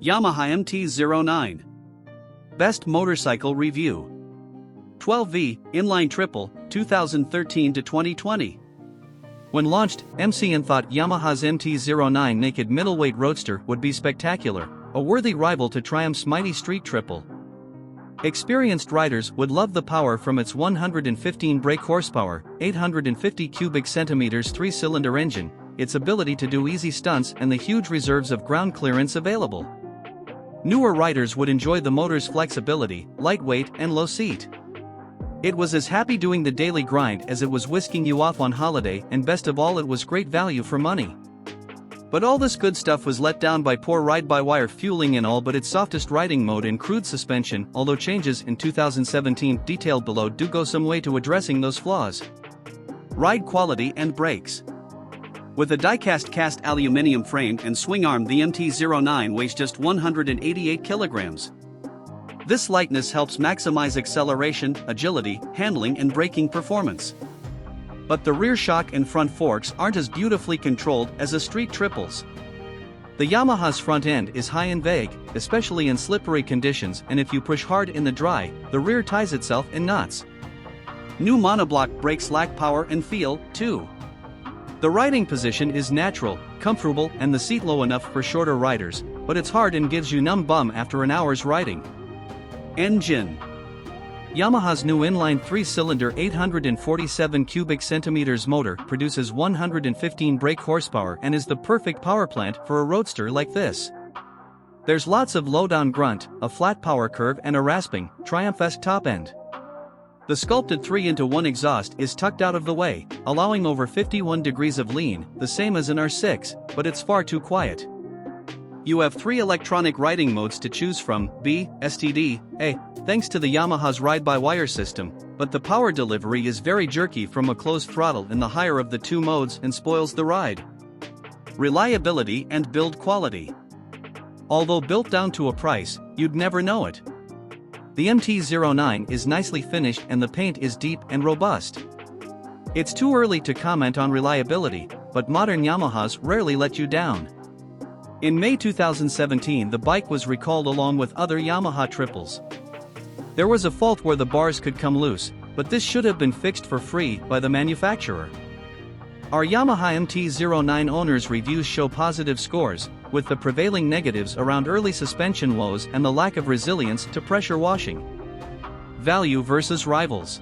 YAMAHA MT-09. Best Motorcycle Review. 12V, inline-triple, 2013 to 2020. When launched, MCN thought Yamaha's MT-09 naked middleweight roadster would be spectacular, a worthy rival to Triumph's mighty street triple. Experienced riders would love the power from its 115 brake horsepower, 850 cubic centimeters 3-cylinder engine, its ability to do easy stunts and the huge reserves of ground clearance available. Newer riders would enjoy the motor's flexibility, lightweight and low seat. It was as happy doing the daily grind as it was whisking you off on holiday, and best of all, it was great value for money. But all this good stuff was let down by poor ride-by-wire fueling in all but its softest riding mode and crude suspension, although changes in 2017 detailed below do go some way to addressing those flaws. Ride quality and brakes. With a die-cast cast aluminium frame and swingarm, the MT-09 weighs just 188 kilograms. This lightness helps maximize acceleration, agility, handling and braking performance. But the rear shock and front forks aren't as beautifully controlled as a street triples. The Yamaha's front end is high and vague, especially in slippery conditions, and if you push hard in the dry, the rear ties itself in knots. New monobloc brakes lack power and feel, too. The riding position is natural, comfortable and the seat low enough for shorter riders, but it's hard and gives you numb bum after an hour's riding. Engine. Yamaha's new inline 3-cylinder 847 cubic centimeters motor produces 115 brake horsepower and is the perfect power plant for a roadster like this. There's lots of low-down grunt, a flat power curve and a rasping, Triumph-esque top end. The sculpted 3-into-1 exhaust is tucked out of the way, allowing over 51 degrees of lean, the same as an R6, but it's far too quiet. You have 3 electronic riding modes to choose from, B, STD, A, thanks to the Yamaha's ride-by-wire system, but the power delivery is very jerky from a closed throttle in the higher of the 2 modes and spoils the ride. Reliability and build quality. Although built down to a price, you'd never know it. The MT-09 is nicely finished and the paint is deep and robust. It's too early to comment on reliability, but modern Yamahas rarely let you down. In May 2017 the bike was recalled along with other Yamaha triples. There was a fault where the bars could come loose, but this should have been fixed for free by the manufacturer. Our Yamaha MT-09 owners' reviews show positive scores, with the prevailing negatives around early suspension woes and the lack of resilience to pressure washing. Value versus rivals.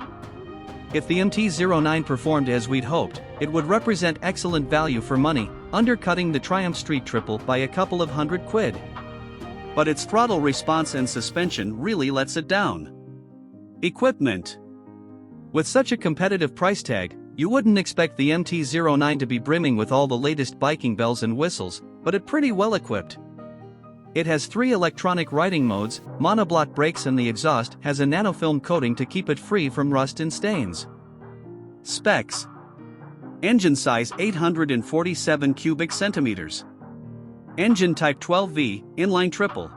If the MT-09 performed as we'd hoped, it would represent excellent value for money, undercutting the Triumph Street Triple by a couple of £100. But its throttle response and suspension really lets it down. Equipment. With such a competitive price tag, you wouldn't expect the MT-09 to be brimming with all the latest biking bells and whistles, but it's pretty well equipped. It has 3 electronic riding modes, monobloc brakes and the exhaust has a nanofilm coating to keep it free from rust and stains. Specs. Engine size 847 cubic centimeters. Engine type 12V, inline triple.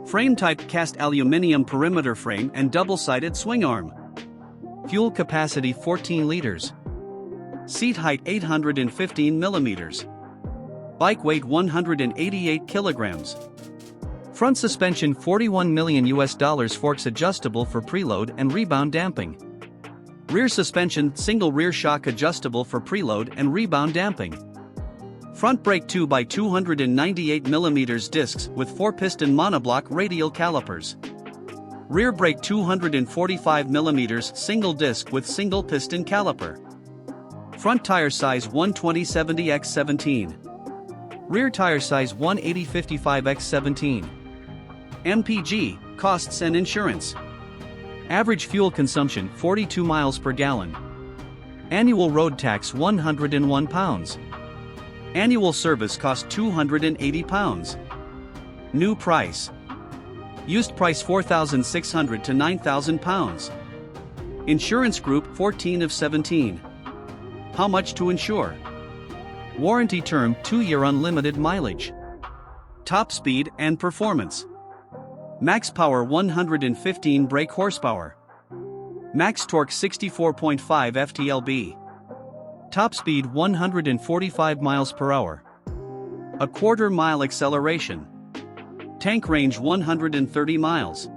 Frame type cast aluminium perimeter frame and double-sided swingarm. Fuel capacity 14 liters. Seat height 815 millimeters. Bike weight 188 kilograms. Front suspension $41 million forks adjustable for preload and rebound damping. Rear suspension single rear shock adjustable for preload and rebound damping. Front brake 2x 298 mm discs with 4-piston monobloc radial calipers. Rear brake 245 mm single disc with single-piston caliper. Front tire size 120/70x17. Rear tire size 180/55x17. MPG, costs and insurance. Average fuel consumption 42 miles per gallon. Annual road tax £101. Annual service cost £280. New price. Used price £4,600 to £9,000. Insurance group 14 of 17. How much to insure? Warranty term 2-year unlimited mileage. Top speed and performance. Max power 115 brake horsepower. Max torque 64.5 ft-lb. Top speed 145 miles per hour. A quarter-mile acceleration. Tank range 130 miles.